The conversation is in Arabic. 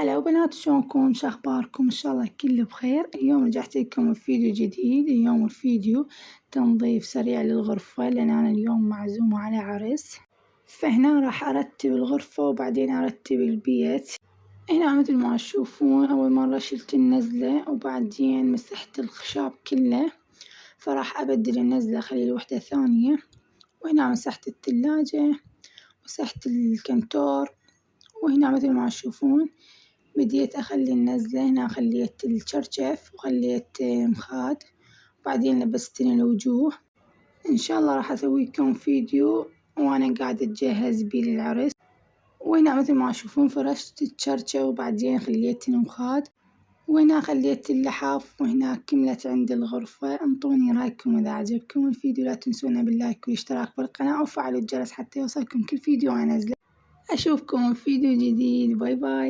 هلا بنات، شلونكم؟ شخباركم؟ إن شاء الله الكل بخير. اليوم رجعت لكم بفيديو جديد. اليوم الفيديو تنظيف سريع للغرفة، لأن أنا اليوم معزومة على عرس، فهنا راح أرتب الغرفة وبعدين أرتب البيت. هنا مثل ما تشوفون أول مرة شلت النزلة وبعدين مسحت الخشاب كله، فراح أبدل النزلة أخلي وحدة ثانية. وهنا مسحت الثلاجة، مسحت الكنتور، وهنا مثل ما تشوفون بديت أخلي النزلة. هنا خليت الشرشف وخليت مخاد، وبعدين لبستني الوجوه. إن شاء الله راح أسويكم فيديو وأنا قاعدة أجهز بيه للعرس. وهنا مثل ما تشوفون فرشت الشرشف وبعدين خليت المخاد، وهنا خليت اللحاف، وهنا كملت عند الغرفة. انطوني رأيكم إذا عجبكم الفيديو، لا تنسونا باللايك والاشتراك بالقناة وفعلوا الجرس حتى يوصلكم كل فيديو أنزله. أشوفكم في فيديو جديد. باي باي.